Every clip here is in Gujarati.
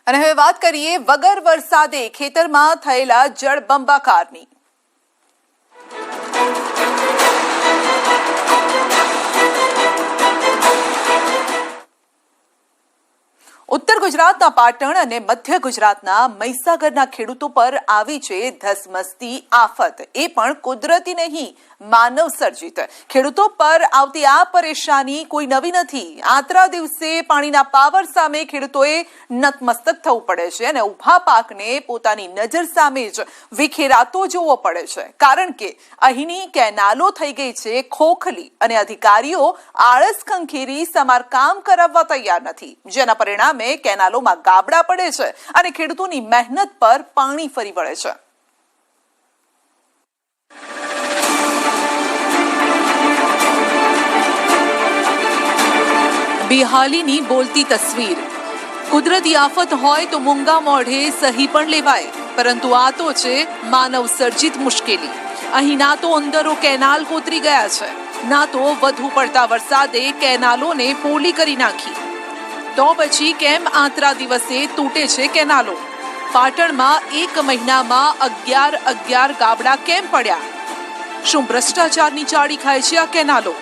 અને હવે વાત કરીએ વગર વરસાદે ખેતરમાં થયેલા જળબંબાકારની। उत्तर गुजरातना पाटण અને મધ્ય ગુજરાતના મહીસાગરના ખેડૂતો પર આવી છે ધસમસતી આફત, એ પણ કુદરતી નહીં માનવ સર્જિત। ખેડૂતો પર આવતી આ પરેશાની કોઈ નવી નથી। આતરા દિવસે પાણીના પાવર સામે ખેડૂતોએ નતમસ્તક થવું પડે છે અને ઊભા પાકને પોતાની નજર સામે જ વિખેરાતો જોવો પડે છે, કારણ કે અહીંની કેનાલો થઈ ગઈ છે ખોખલી અને અધિકારીઓ આળસ ખંખેરી સમારકામ કરાવવા તૈયાર નથી, જેના પરિણામે કેનાલોમાં ગાબડા પડે છે અને ખેડૂતોની મહેનત પર પાણી ફરી વળે છે। બેહાલીની બોલતી તસવીર। કુદરતી આફત હોય તો મૂંગા મોઢે સહી પણ લેવાય, પરંતુ આ તો છે માનવ સર્જિત મુશ્કેલી। અહીં ના તો અંદરો કેનાલ કોતરી ગયા છે, ના તો વધુ પડતા વરસાદે કેનાલોને પોલી કરી નાખી। તો પછી કેમ આતરા દિવસે તૂટે છે કેનાલો? પાટણમાં 1 મહિનામાં 11 ગાબડા કેમ પડ્યા? શું ભ્રષ્ટાચારની ચાડી ખાય છે આ કેનાલો?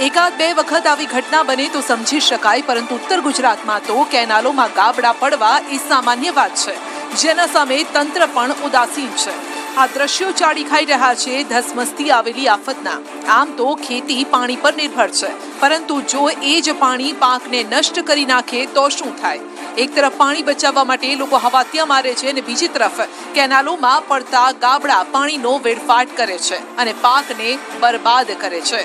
એકાદ બે વખત આવી ઘટના બને તો સમજી શકાય, પરંતુ ઉત્તર ગુજરાતમાં તો કેનાલોમાં ગાબડા પડવા એ સામાન્ય વાત છે, જેના સામે તંત્ર પણ ઉદાસીન છે। આ દ્રશ્યો ચાડી ખાઈ રહ્યા છે ધસમસતી આવેલી આફતના। આમ તો ખેતી પાણી પર નિર્ભર છે, પરંતુ જો એ જ પાણી પાકને નષ્ટ કરી નાખે તો શું થાય? એક તરફ પાણી બચાવવા માટે લોકો હવાતિયા મારે છે અને બીજી તરફ કેનાલોમાં પડતા ગાબડા પાણીનો વેડફાટ કરે છે અને પાકને બરબાદ કરે છે।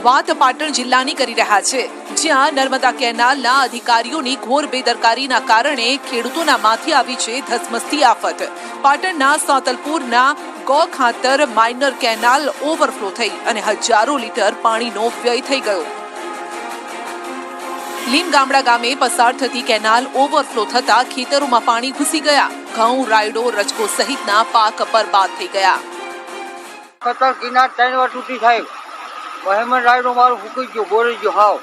વાત પાટણ જિલ્લાની કરી રહ્યા છે, જ્યાં નર્મદા કેનાલના અધિકારીઓની ઘોર બેદરકારીના કારણે ખેડૂતોના માથે આવી છે ધસમસતી આફત। પાટણના સાંતલપુરના ગૌ ખાતર માઇનર કેનાલ ઓવરફ્લો થઈ અને હજારો લીટર પાણીનો વ્યય થઈ ગયો। લીમ ગામડા ગામે પસાર થતી કેનાલ ઓવરફ્લો થતા ખેતરોમાં પાણી ઘૂસી ગયા। ઘઉં, રાયડો, રચકો સહિતના પાક બરબાદ થઈ ગયા। કતર કિનાર 3 વાર તૂટી સાહેબ, મહેમન રાયડો મારું ફૂકી ગયો, બોરી ગયો હાવ,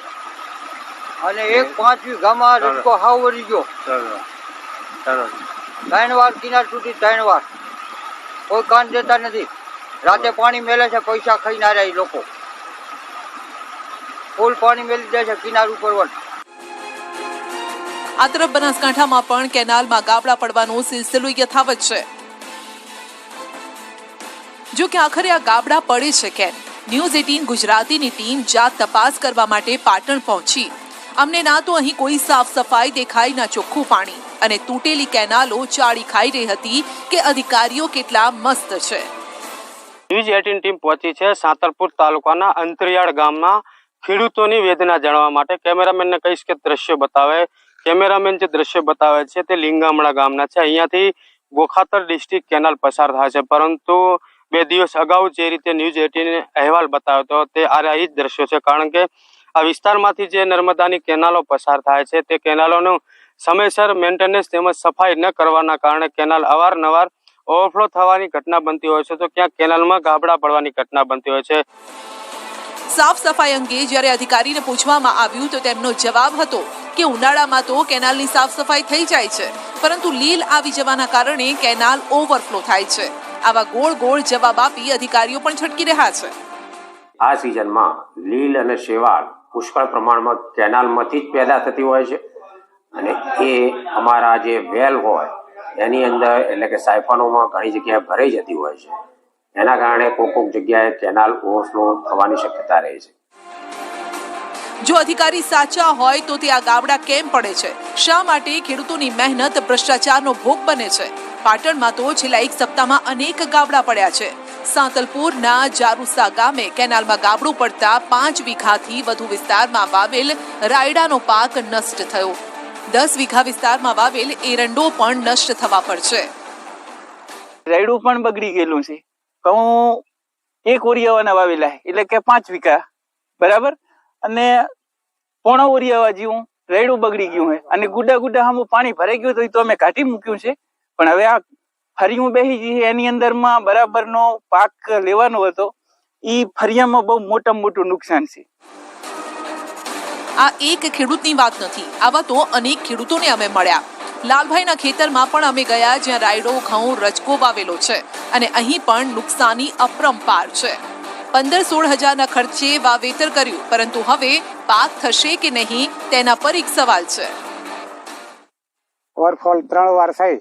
અને 1-5 વીઘામાં રચકો હાવ વળી ગયો। 3 વાર કિનાર તૂટી, 3 વાર કોઈ કાન દેતા નથી। રાતે પાણી મેલે છે, પૈસા ખાઈ ના રહ્યા લોકો, ફૂલ પાણી મેલી દે છે કિનાર ઉપર। આ તરફ બનાસકાંઠામાં પણ કેનાલમાં ગાબડા પડવાનો સિલસિલો યથાવત છે। જો કે આખરે આ ગાબડા પડે છે કેમ? ન્યૂઝ 18 ગુજરાતીની ટીમ જાત તપાસ કરવા માટે પાટણ પહોંચી। અમને ના તો અહીં કોઈ સાફ સફાઈ દેખાઈ, ના ચોખ્ખું પાણી, અને તૂટેલી કેનાલો ચાડી ખાઈ રહી હતી કે અધિકારીઓ કેટલા મસ્ત છે। ન્યૂઝ 18 ટીમ પહોંચી છે સાંતલપુર તાલુકાના અંતરિયાળ ગામમાં ખેડૂતોની વેદના જાણવા માટે। કેમેરામેનને કહીશ કે દ્રશ્ય બતાવે। કેમેરામેન જે દ્રશ્ય બતાવે છે તે લીંગામડા ગામના છે। અહીંયાથી ગોખાતર ડિસ્ટ્રિક્ટ કેનાલ પસાર થાય છે, પરંતુ 2 દિવસ અગાઉ જે રીતે ન્યૂઝ 18 અહેવાલ બતાવ્યો હતો તે આ જ દ્રશ્યો છે, કારણ કે આ વિસ્તારમાંથી જે નર્મદાની કેનાલો પસાર થાય છે તે કેનાલોનું સમયસર મેન્ટેનન્સ તેમજ સફાઈ ન કરવાના કારણે કેનાલ અવારનવાર ઓવરફ્લો થવાની ઘટના બનતી હોય છે, તો ક્યાંક કેનાલમાં ગાબડા પડવાની ઘટના બનતી હોય છે। સાફ સફાઈ અંગે જ્યારે અધિકારીને પૂછવામાં આવ્યું તો તેમનો જવાબ હતો કે ઉનાળામાં તો કેનાલની સાફ સફાઈ થઈ જાય છે, પરંતુ લીલ આવી જવાના કારણે કેનાલ ઓવરફ્લો થાય છે। આવા ગોળ ગોળ જવાબ આપી અધિકારીઓ પણ છટકી રહ્યા છે। આ સિઝનમાં લીલ અને શેવાળ પુષ્કળ પ્રમાણમાં કેનાલમાંથી જ પેદા થતી હોય છે, અને એ અમારા જે વેલ હોય એની અંદર એટલે કે સાયફનોમાં ઘણી જગ્યાએ ભરાઈ જતી હોય છે। એના કારણે કોક જગ્યાએ કેનાલ ઓવરફ્લો થવાની શક્યતા રહે છે। જો અધિકારી સાચા હોય તો તે આ ગાબડા કેમ પડે છે? શા માટે ખેડૂતોની મહેનત ભ્રષ્ટાચારનો ભોગ બને છે? પાટણમાં તો છેલ્લા 1 સપ્તાહમાં અનેક ગાબડા પડ્યા છે। સાંતલપુરના જારુસા ગામે કેનાલમાં ગાબડું પડતા 5 વીઘાથી વધુ વિસ્તારમાં વાવેલ રાયડાનો પાક નષ્ટ થયો। 10 વીઘા વિસ્તારમાં વાવેલ એરંડો પણ નષ્ટ થવા પર છે। રાયડું પણ બગડી ગયેલું છે। ઘઉં 1 ઓરિયાવાના વાવેલા, એટલે કે 5 વીઘા બરાબર, અને પોણો ઓરિયાવા જેવું રાયડું બગડી ગયું છે, અને ગુડા સામું પાણી ભરાઈ ગયું તો અમે કાઢી મૂક્યું છે, પણ હવે આ ફરિયું બેસી ગઈ એની અંદરમાં બરાબરનો પાક લેવાનો હતો, એ ફરિયામાં બહુ મોટું નુકસાન છે। આ એક ખેડૂતની વાત નથી, આવા તો અનેક ખેડૂતોને અમે મળ્યા। લાલભાઈના ખેતરમાં પણ અમે ગયા, જ્યાં રાયડો, ઘઉં, રજકો વાવેલો છે અને અહીં પણ નુકસાની અપરંપાર છે. 15-16 હજારના ખર્ચે વાવેતર કર્યું, પરંતુ હવે પાક થશે કે નહીં તેના પર એક સવાલ છે. ઓવરફોલ 3 વાર થઈ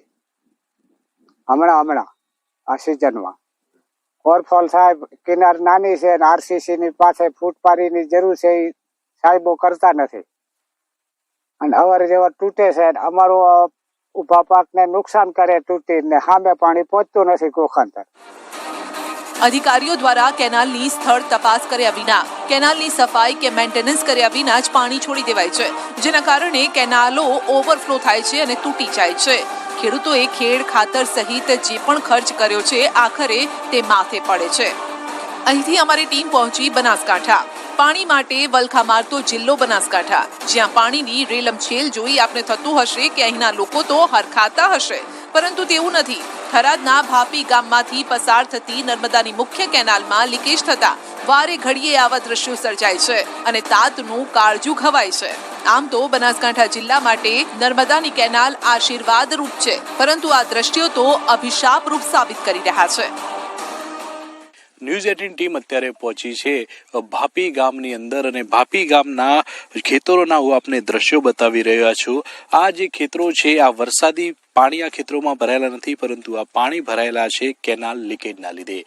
હમણાં આ સિઝનમાં. ઓવરફોલ સાહેબ કિનાર નાની છે અને આરસીસી ની પાસે ફૂટ પાડીની જરૂર છે, એ સાહેબો કરતા નથી અને અવાર જવાર તૂટે છે. અમારું ઉભા પાકને નુકસાન કરે તૂટીને, સામે પાણી પહોંચતું નથી કોખાંતર. અધિકારીઓ દ્વારા કેનાલની સ્થળ તપાસ કર્યા વિના, કેનાલની સફાઈ કે મેન્ટેનન્સ કર્યા વિના જ પાણી છોડી દેવાય છે, જેના કારણે કેનાલો ઓવરફ્લો થાય છે અને તૂટી જાય છે. ખેડૂતોએ ખેડ, ખાતર સહિત જે પણ ખર્ચ કર્યો છે, આખરે તે માથે પડે છે. અહીંથી અમારી ટીમ પહોંચી બનાસકાંઠા. પાણી માટે વલખા મારતો જિલ્લો બનાસકાંઠા, જ્યાં પાણીની રેલમછેલ જોઈ આપને થતું હશે કે અહીંના લોકો તો હરખાતા હશે, પરંતુ તેવું નથી. થરાદના ભાપી ગામમાંથી પસાર થતી નર્મદાની મુખ્ય કેનાલમાં લીકેજ થતા વારે ઘડીએ આવા દ્રશ્યો સર્જાય છે અને તાતનું કાળજું ખવાય છે. આમ તો બનાસકાંઠા જિલ્લા માટે નર્મદાની કેનાલ આશીર્વાદરૂપ છે, પરંતુ આ દ્રશ્યો તો અભિશાપરૂપ સાબિત કરી રહ્યા છે. ન્યૂઝ 18 ટીમ અત્યારે પહોંચી છે ભાપી ગામની અંદર અને ભાપી ગામના ખેતરોના હું આપને દ્રશ્યો બતાવી રહ્યા છું. આ જે ખેતરો છે, આ વરસાદી પાણી આ ખેતરોમાં ભરાયેલા નથી, પરંતુ આ પાણી ભરાયેલા છે કેનાલ લીકેજના લીધે.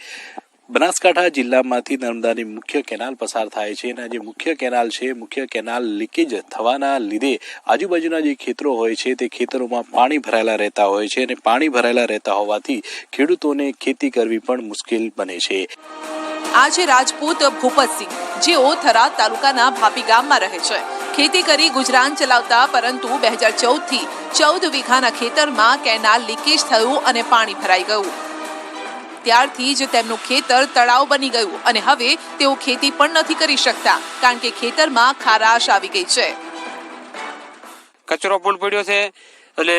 બનાસકાંઠા જિલ્લામાંથી નર્મદાની મુખ્ય કેનાલ પસાર થાય છે અને જે મુખ્ય કેનાલ છે, મુખ્ય કેનાલ લીકેજ થવાના લીધે આજુબાજુના જે ખેતરો હોય છે તે ખેતરોમાં પાણી ભરાયેલા રહેતા હોય છે અને પાણી ભરાયેલા રહેતા હોવાથી ખેડૂતોને ખેતી કરવી પણ મુશ્કેલ બને છે. આ છે રાજપૂત ભૂપતસિંહ, જેઓ થરાદ તાલુકાના ભાપી ગામમાં રહે છે. ખેતી કરી ગુજરાન ચલાવતા, પરંતુ 2014 થી 14 વીઘાના ખેતરમાં કેનાલ લીકેજ થયું અને પાણી ભરાઈ ગયું. ત્યારથી જ તેમનું ખેતર તળાવ બની ગયું અને હવે તેઓ ખેતી પણ નથી કરી શકતા, કારણ કે ખેતરમાં ખારાશ આવી ગઈ છે. કચરો પણ પડ્યો છે અને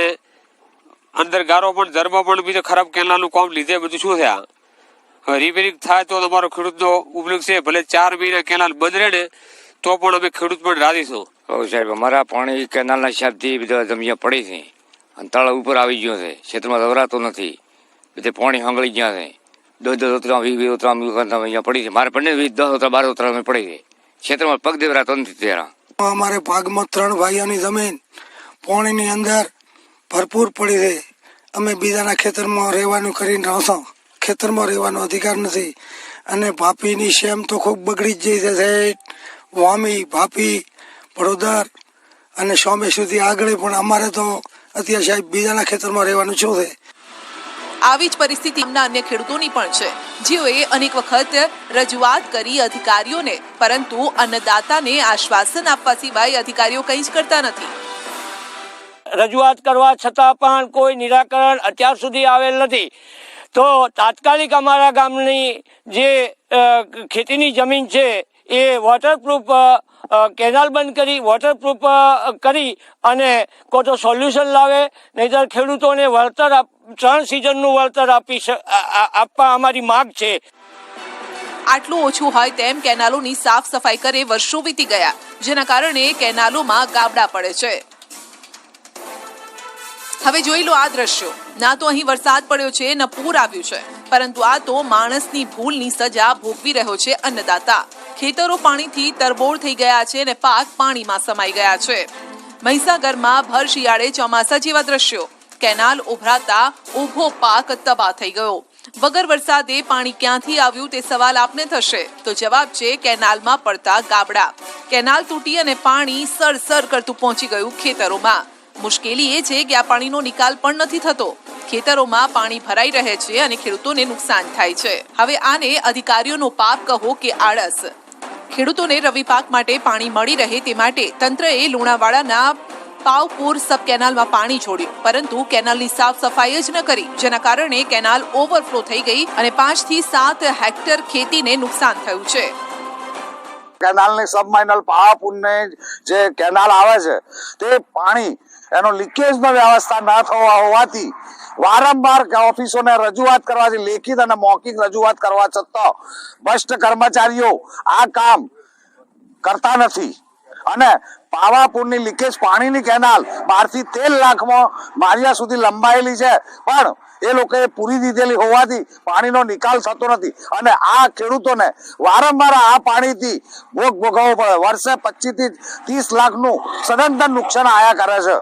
અંદર ગારો પણ, ધર્મ પણ બીજો ખરાબ કેનાલનું કામ લીધે બધું શું છે. આ રિપેરિંગ થાય તો તમારો ખેડૂતનો ઉપયોગ છે. ભલે 4 મહિના કેનાલ બંધ રહે ને તો પણ અમે ખેડૂત પણ રાજી છું. સાહેબ, અમારા પાણી કેનાલના હિસાબથી બધા જમીન પડી છે અને તળાવ ઉપર આવી ગયો છે. ક્ષેત્રમાં દવરાતો નથી, બધે પાણી હંગળી ગયા છે. 10 ઉતરા 20 ઉતરા અહીંયા પડી છે. મારે પણ 10 ઉતરા 12 ઉતરા પડી છે. ક્ષેત્રમાં પગ દેવરાતો નથી. ત્યાં અમારે ભાગમાં 3 ભાઈઓની જમીન પાણીની અંદર ભરપૂર પડી છે. અમે બીજાના ખેતરમાં રહેવાનું કરીને રહો, ખેતરમાં રહેવાનો અધિકાર નથી. અને ભાપીની શેમ તો ખૂબ બગડી જ જઈ છે. વામી, ભાપી, વડોદર અને સોમે સુધી આગળ પણ અમારે તો અત્યારે સાહેબ બીજાના ખેતરમાં રહેવાનું શું છે. આવી જ પરિસ્થિતિ અન્ય ખેડૂતોની પણ છે, જેઓએ અનેક વખત રજૂઆત કરી અધિકારીઓને, પરંતુ અન્નદાતાને આશ્વાસન આપવા સિવાય અધિકારીઓ કંઈ જ કરતા નથી. રજૂઆત કરવા છતાં પણ કોઈ નિરાકરણ અત્યાર સુધી આવેલ નથી. તો તાત્કાલિક અમારા ગામની જે ખેતીની જમીન છે એ વોટરપ્રૂફ કેનાલ બંધ કરી, વોટરપ્રૂફ કરી અને કોઈ તો સોલ્યુશન લાવે, નહીંતર ખેડૂતોને વળતર 3 સિઝનનું વળતર આપવા અમારી માંગ છે. આટલું ઓછું હોય તેમ કેનાલોની સાફ સફાઈ કરે વર્ષો વીતી ગયા, જેના કારણે કેનાલોમાં ગાબડા પડે છે. હવે જોઈ લો આ દ્રશ્યો. ના તો અહીં વરસાદ પડ્યો છે, ન પૂર આવ્યું છે, પરંતુ આ તો માણસની ભૂલની સજા ભોગવી રહ્યો છે અન્નદાતા. ખેતરો પાણીથી તરબોળ થઈ ગયા છે અને પાક પાણીમાં સમાઈ ગયા છે. મહીસાગરમાં ભર શિયાળે ચોમાસા જેવા દ્રશ્યો. કેનાલ ઉભરાતા ઊભો પાક તબાહ થઈ ગયો. વગર વરસાદે પાણી ક્યાંથી આવ્યું તે સવાલ આપને થશે, તો જવાબ છે કેનાલમાં પડતા ગાબડા. કેનાલ તૂટી અને પાણી સરસર કરતું પહોંચી ગયું ખેતરોમાં. મુશ્કેલી એ છે કે આ પાણીનો નિકાલ પણ નથી થતો. ખેતરોમાં પાણી ભરાઈ રહે છે અને ખેડૂતોને નુકસાન થાય છે. હવે આને અધિકારીઓનો પાપ કહો કે આળસ. ખેડૂતોને રવિ પાક માટે પાણી મળી રહે તે માટે તંત્રએ લુણાવાડાના પાવપુર સબ કેનાલમાં પાણી છોડ્યું, પરંતુ કેનાલની સાફ સફાઈ જ ન કરી, જેના કારણે કેનાલ ઓવરફ્લો થઈ ગઈ અને 5 થી 7 હેક્ટર ખેતીને નુકસાન થયું છે. કેનાલની સબમાર્નલ પાવાપુરને જે કેનાલ આવે છે તે પાણી એનો લીકેજનો વ્યવસ્થા ન થવા હોવાથી વારંવાર ઓફિસોને રજૂઆત કરવાથી, લેખિત અને મૌખિક રજૂઆત કરવા છતાં ભ્રષ્ટ કર્મચારીઓ આ કામ કરતા નથી અને પાવાપુરની લીકેજ પાણીની કેનાલ 12 થી 13 લાખમાં મારિયા સુધી લંબાયેલી છે, પણ એ લોકોએ પૂરી દીધેલી હોવાથી પાણીનો નિકાલ થતો નથી અને આ ખેડૂતોને વારંવાર આ પાણીથી ભોગ ભોગવવો પડે. વર્ષે 25 થી 30 લાખનું સદંતર નુકસાન આયા કરે છે.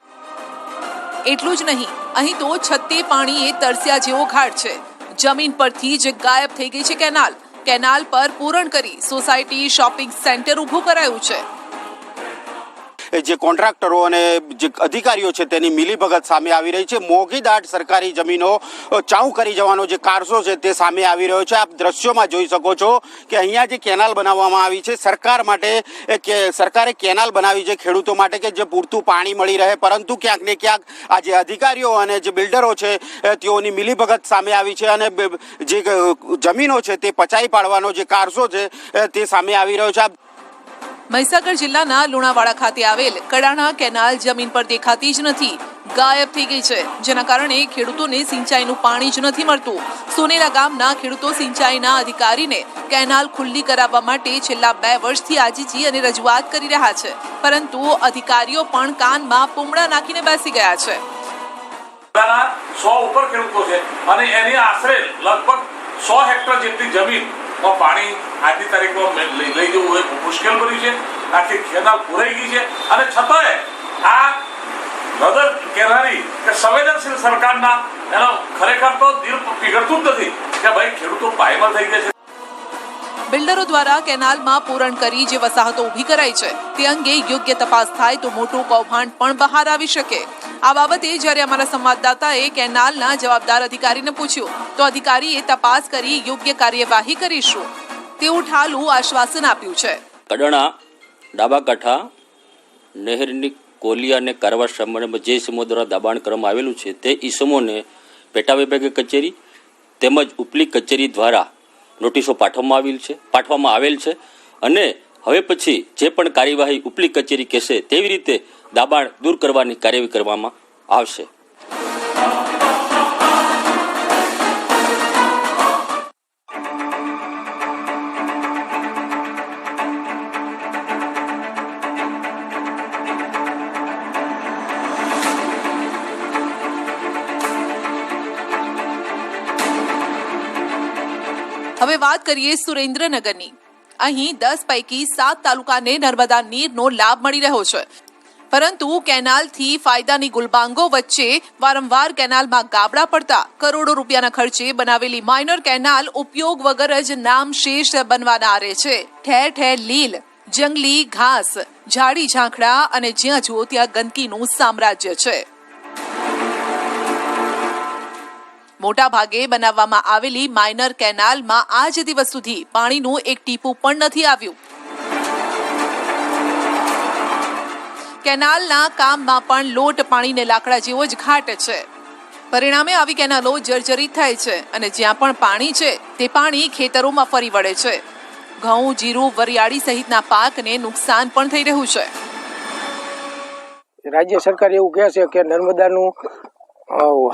એટલું જ નહીં, અહીં તો છત્તે પાણીએ તરસ્યા જેવો ઘાટ છે. જમીન પરથી જ ગાયબ થઈ ગઈ છે કેનાલ. કેનાલ પર પૂરણ કરી સોસાયટી શોપિંગ સેન્ટર ઊભું કરાયું છે. જે કોન્ટ્રાક્ટરો અને જે અધિકારીઓ છે તેની મિલીભગત સામે આવી રહી છે. મોંઘીદાટ સરકારી જમીનો ચાઉ કરી જવાનો જે કારસો છે તે સામે આવી રહ્યો છે. આપ દ્રશ્યોમાં જોઈ શકો છો કે અહીંયા જે કેનાલ બનાવવામાં આવી છે સરકાર માટે, કે સરકારે કેનાલ બનાવી છે ખેડૂતો માટે કે જે પૂરતું પાણી મળી રહે, પરંતુ ક્યાંક ને ક્યાંક આ જે અધિકારીઓ અને જે બિલ્ડરો છે તેઓની મિલીભગત સામે આવી છે અને જે જમીનો છે તે પચાવી પાડવાનો જે કારસો છે તે સામે આવી રહ્યો છે. મહીસાગર જિલ્લાના લુણાવાડા ખાતે આવેલ કડાણા કેનાલ જમીન પર દેખાતી જ નથી, ગાયબ થઈ ગઈ છે, જેના કારણે ખેડૂતોને સિંચાઈનું પાણી જ નથી મળતું. સોનેરા ગામના ખેડૂતો સિંચાઈના અધિકારીને કેનાલ ખુલ્લી કરાવવા માટે છેલ્લા 2 વર્ષથી આજીજી અને રજૂઆત કરી રહ્યા છે, પરંતુ અધિકારીઓ પણ કાનમાં પૂમડા નાખીને બેસી ગયા છે. 100 ઉપર ખેડૂતો છે અને એની આશરે લગભગ 100 હેક્ટર જેટલી જમીન પાણી આજની તારીખમાં લઈ જવું એ મુશ્કેલ બન્યું છે. આખી કેનાલ પૂરાઈ ગઈ છે અને છતાંય આ નજર કેનારી કે સંવેદનશીલ સરકારના એનો ખરેખર તો દિલ પીગળતું જ નથી કે ભાઈ ખેડૂતો પાયમાલ થઈ ગયા છે. બિલ્ડરો દ્વારા કેનાલમાં પૂરણ કરી જે વસાહતો ઊભી કરાઈ છે તે અંગે યોગ્ય તપાસ થાય તો મોટું કૌભાંડ પણ બહાર આવી શકે. આ બાબતે જ્યારે અમારા સંવાદદાતાએ કેનાલના જવાબદાર અધિકારીને પૂછ્યું તો અધિકારીએ તપાસ કરી યોગ્ય કાર્યવાહી કરીશું તેવું ઠાલું આશ્વાસન આપ્યું છે. કડાણા ડાબા કાંઠા નહેરની કોલિયા અને કારવા સંબંધમાં જે ઇસમો દ્વારા દબાણ કરવામાં આવેલું છે તે ઇસમોને પેટા વિભાગીય કચેરી તેમજ ઉપલી કચેરી દ્વારા નોટિસો પાઠવવામાં આવેલ છે અને હવે પછી જે પણ કાર્યવાહી ઉપલી કચેરી કહેશે તેવી રીતે દબાણ દૂર કરવાની કાર્યવાહી કરવામાં આવશે. હવે વાત કરીએ સુરેન્દ્રનગરની. અહીં 10 પૈકી 7 તાલુકાને નર્મદા નીરનો લાભ મળી રહ્યો છે, પરંતુ કેનાલથી ફાયદાની ગુલબાંગો વચ્ચે વારંવાર કેનાલમાં ગાબડા પડતા કરોડો રૂપિયાના ખર્ચે બનાવેલી માઇનર કેનાલ ઉપયોગ વગર જ નામશેષ બનવાના આરે છે. ઠેર ઠેર લીલ, જંગલી ઘાસ, ઝાડી ઝાંખડા અને જ્યાં જુઓ ત્યાં ગંદકીનું સામ્રાજ્ય છે. મોટા ભાગે બનાવવામાં આવેલી માઇનર કેનાલમાં આજ દિવસ સુધી પાણીનું એક ટીપું પણ નથી આવ્યું. કેનાલના કામમાં પણ લોટ પાણીને લાકડા જેવો જ ઘાટ છે. પરિણામે આવી કેનાલો જર્જરિત થાય છે અને જ્યાં પણ પાણી છે તે પાણી ખેતરોમાં ફરી વળે છે. ઘઉં, જીરું, વરિયાળી સહિતના પાકને નુકસાન પણ થઈ રહ્યું છે. રાજ્ય સરકાર એવું કહે છે કે નર્મદાનું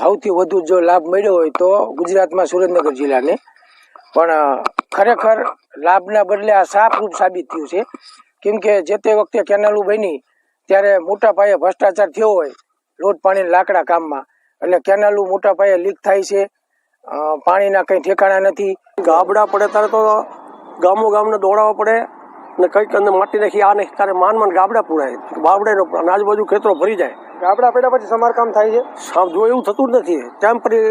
સૌથી વધુ જો લાભ મળ્યો હોય તો ગુજરાતમાં સુરેન્દ્રનગર જિલ્લાને, પણ ખરેખર લાભના બદલે આ શાપરૂપ સાબિત થયું છે. કેમ કે જે તે વખતે કેનાલો બની ત્યારે મોટા પાયે ભ્રષ્ટાચાર થયો હોય લોટ પાણી લાકડા કામમાં, એટલે કેનાલો મોટા પાયે લીક થાય છે, પાણીના કંઈ ઠેકાણા નથી. ગાબડા પડે ત્યારે તો ગામને દોડાવવા પડે ને કંઈક અંદર માટી નાખી આ નહીં તારે માન ગાબડા પૂરાય, બાવડે આજુબાજુ ખેતરો ભરી જાય. ગાબડા પડ્યા પછી સમારકામ થાય છે, જો એવું થતું જ નથી. ટેમ્પરરી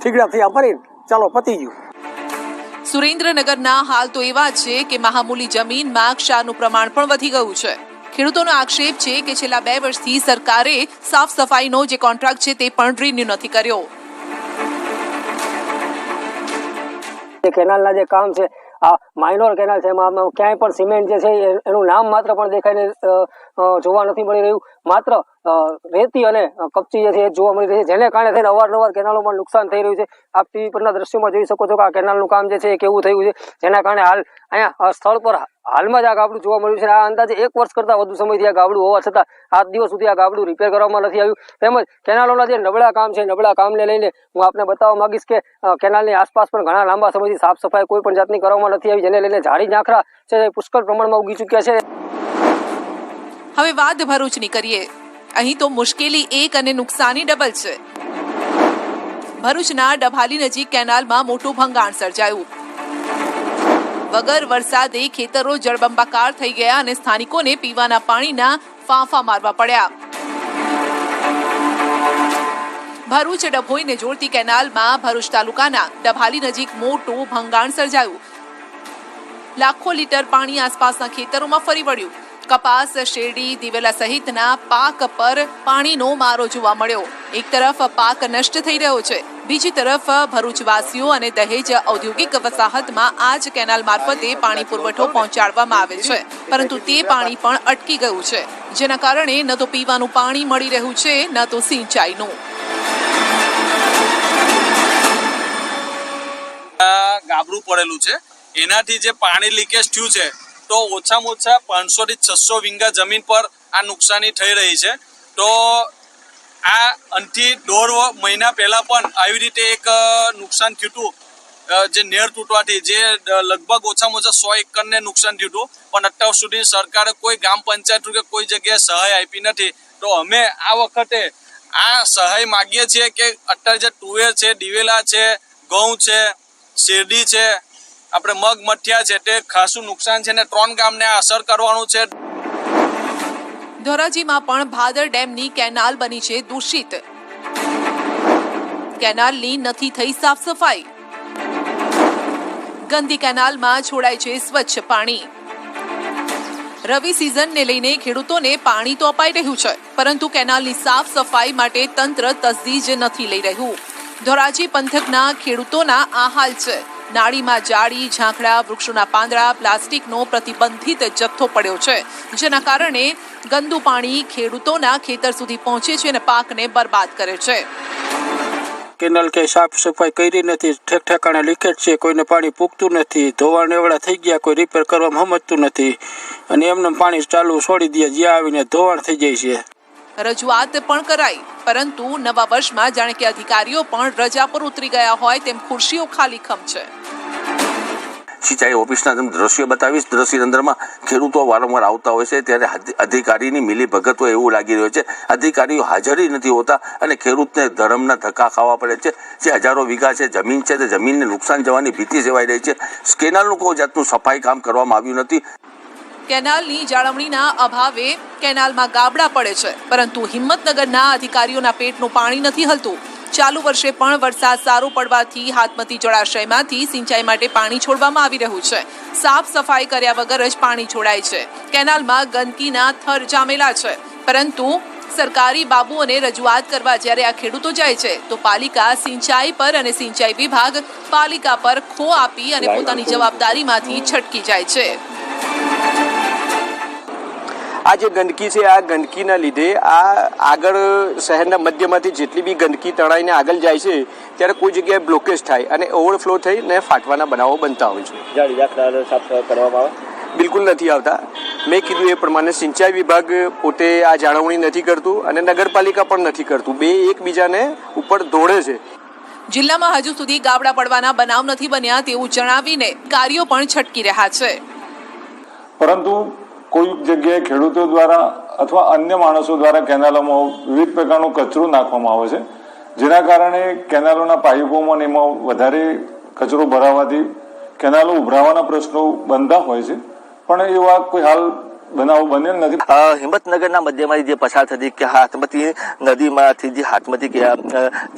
થીગડા થયા ભરી ચાલો પતી ગયું. સુરેન્દ્રનગરના હાલ તો એવા છે કે મહામૂલી જમીનમાં ક્ષારનું પ્રમાણ પણ વધી ગયું છે. ખેડૂતોનો આક્ષેપ છે કે છેલ્લા 2 વર્ષથી સરકારે સાફ સફાઈનો જે કોન્ટ્રાક્ટ છે તે પણ રિન્યુ નથી કર્યો. કેનાલના જે કામ છે આ માઇનોર કેનાલ છે, એમાં ક્યાંય પણ સિમેન્ટ જે છે એનું નામ માત્ર પણ દેખાઈને જોવા નથી મળી રહ્યું. માત્ર રેતી અને કપચી જે છે એ જોવા મળી રહી છે, જેને કારણે થઈને અવારનવાર કેનાલોમાં નુકસાન થઈ રહ્યું છે. આપ ટીવી પરના દ્રશ્યોમાં જોઈ શકો છો કે આ કેનાલનું કામ જે છે એ કેવું થયું છે, જેના કારણે હાલ અહીંયા સ્થળ પર હાલમાં જ આ ગાબડું જોવા મળ્યું છે. આ અંદાજે 1 વર્ષ કરતાં વધુ સમયથી આ ગાબડું હોવા છતાં આજ દિવસ સુધી આ ગાબડું રિપેર કરવામાં નથી આવ્યું. તેમજ કેનાલોના જે નબળા કામ છે, નબળા કામને લઈને હું આપને બતાવવા માંગીશ કે કેનાલની આસપાસ પણ ઘણા લાંબા સમયથી સાફ સફાઈ કોઈ પણ જાતની કરવામાં નથી આવી, જેને લઈને ઝાડી ઝાંખરા છે પુષ્કળ પ્રમાણમાં ઉગી ચૂક્યા છે. હવે વાત ભરૂચની કરીએ. અહીં તો મુશ્કેલી એક અને નુકસાની ડબલ છે. ભરૂચના ડભાલી નજીક કેનાલમાં મોટું ભંગાણ સર્જાયું. વગર વરસાદે ખેતરો જળબંબાકાર થઈ ગયા અને સ્થાનિકોને પીવાના પાણીના ફાંફા મારવા પડ્યા. ભરૂચ ડભોઈને જોડતી કેનાલમાં ભરૂચ તાલુકાના ડભાલી નજીક મોટું ભંગાણ સર્જાયું. લાખો લીટર પાણી આસપાસના ખેતરોમાં ફરી વળ્યું. કપાસ, શેરડી, દિવેલા સહિતના પાક પર પાણીનો મારો જોવા મળ્યો. એક તરફ પાક નષ્ટ થઈ રહ્યો છે, બીજી તરફ ભરૂચવાસીઓ અને દહેજ ઔદ્યોગિક વસાહતમાં આ જ કેનાલ મારફતે પાણી પુરવઠો પહોંચાડવામાં આવે છે, પરંતુ તે પાણી પણ અટકી ગયું છે, જેના કારણે ન તો પીવાનું પાણી મળી રહ્યું છે, ન તો સિંચાઈનું. ગાબડું પડેલું છે, એનાથી જે પાણી લીકેજ થયું છે તો ઓછામાં ઓછા 500 થી 600 વીંગા જમીન પર આ નુકસાની થઈ રહી છે. તો આ અંથી 1.5 મહિના પહેલા પણ આવી રીતે એક નુકસાન થયું હતું, જે નેર તૂટવાથી, જે લગભગ ઓછામાં ઓછા 100 એકરને નુકસાન થયું હતું, પણ અત્યાર સુધી સરકારે કોઈ ગ્રામ પંચાયત કે કોઈ જગ્યાએ સહાય આપી નથી. તો અમે આ વખતે આ સહાય માગીએ છીએ કે અત્યારે જે તુવેર છે, દિવેલા છે, ઘઉં છે, શેરડી છે, આપણે મગ મઠિયા છે, તે ખાસું નુકસાન છે ને 3 ગામને અસર કરવાનું છે. ધોરાજીમાં પણ ભાદર ડેમની કેનાલ બની છે દૂષિત. કેનાલની નથી થઈ સાફ સફાઈ. ગંદી કેનાલમાં છોડાય છે સ્વચ્છ પાણી. રવિ સિઝનને લઈને ખેડૂતોને પાણી તો અપાઈ રહ્યું છે, પરંતુ કેનાલની સાફ સફાઈ માટે તંત્ર તસદી જ નથી લઈ રહ્યું. ધોરાજી પંથકના ખેડૂતોના આ હાલ છે. નાળીમાં જાળી, ઝાંખડા, વૃક્ષોના પાંદડા, પ્લાસ્ટિકનો પ્રતિબંધિત જથ્થો પડ્યો છે, જેના કારણે ગંદુ પાણી ખેડૂતોના ખેતર સુધી પહોંચે છે અને પાકને બરબાદ કરે છે. કેનાલ કે સાફ સફાઈ કરી નથી, ઠેક ઠેકાણે લીકેજ છે, કોઈને પાણી પૂગતું નથી, ધોવાણ એવડા થઈ ગયા, કોઈ રિપેર કરવામાં સમજતું નથી અને એમને પાણી ચાલુ છોડી દે, જ્યાં આવીને ધોવાણ થઈ જાય છે. રજૂઆત પણ કરાઈ, પરંતુ નવા વર્ષમાં જાણે કે અધિકારીઓ પણ રજા પર ઉતરી ગયા હોય તેમ ખુરશીઓ ખાલી ખમ છે. સિંચાઈ ઓફિસના દ્રશ્યો બતાવીશ. દ્રશ્યની અંદરમાં ખેડૂતો વારંવાર આવતા હોય છે, ત્યારે અધિકારીની મિલીભગત હોય એવું લાગી રહ્યું છે. અધિકારીઓ હાજરી નથી હોતા અને ખેડૂતને ધરમના ધક્કા ખાવા પડે છે. જે હજારો વીઘા છે જમીન છે, તે જમીનને નુકસાન જવાની ભીતિ સેવાઈ રહી છે. કેનાલનું કોઈ જાતનું સફાઈ કામ કરવામાં આવ્યું નથી. કેનાલની જાળવણીના અભાવે કેનાલમાં ગાબડા પડે છે, પરંતુ હિંમતનગરના અધિકારીઓના પેટનું પાણી નથી હલતું. ચાલુ વર્ષે પણ વરસાદ સારો પડવાથી હાથમતી જળાશયમાંથી સિંચાઈ માટે પાણી છોડવામાં આવી રહ્યું છે. સાફ સફાઈ કર્યા વગર જ પાણી છોડાય છે. કેનાલમાં ગંદકીના થર જામેલા છે, પરંતુ સરકારી બાબુઓને રજૂઆત કરવા જ્યારે આ ખેડૂતો જાય છે તો પાલિકા સિંચાઈ પર અને સિંચાઈ વિભાગ પાલિકા પર ખો આપી અને પોતાની જવાબદારીમાંથી છટકી જાય છે. આ જે ગંદકી છે, આ ગંદકીના લીધે આ આગળ શહેરના મધ્યમાંથી જેટલી બી ગંદકી તણાઈને આગળ જાય છે ત્યારે કોઈ જગ્યાએ બ્લોકેજ થાય અને ઓવરફ્લો થઈને ફાટવાના બનાવો બનતા હોય છે. સાફ કરવામાં આવે બિલકુલ નથી આવતા. મેં કીધું એ પ્રમાણે સિંચાઈ વિભાગ પોતે આ જાળવણી નથી કરતું અને નગરપાલિકા પણ નથી કરતું. બે એકબીજાને ઉપર દોડે છે. જિલ્લામાં હજુ સુધી ગાબડા પડવાના બનાવ નથી બન્યા તેવું જણાવીને કાર્યો પણ છટકી રહ્યા છે. પરંતુ કોઈ જગ્યાએ ખેડૂતો દ્વારા અથવા અન્ય માણસો દ્વારા કેનાલોમાં વિવિધ પ્રકારનો કચરો નાખવામાં આવે છે, જેના કારણે કેનાલોના પાઇપોમાં એમાં વધારે કચરો ભરાવાથી કેનાલો ઉભરાવાના પ્રશ્નો બનતા હોય છે, પણ એવા કોઈ હાલ બનાવ બનેલ નથી. હિંમતનગરના મધ્યમાંથી જે પસાર થતી કે હાથમતી નદીમાંથી જે હાથમતી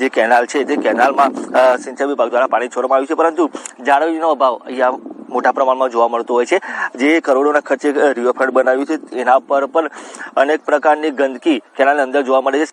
જે કેનાલ છે તે કેનાલમાં સિંચાઈ વિભાગ દ્વારા પાણી છોડવામાં આવ્યું છે, પરંતુ જાળવણીનો અભાવ અહીંયા મોટા પ્રમાણમાં જોવા મળતો હોય છે. જે કરોડોના ખર્ચે રિવરફ્રન્ટ બનાવ્યું છે એના પર પણ અનેક પ્રકારની ગંદકી કેનાલની અંદર જોવા મળે છે.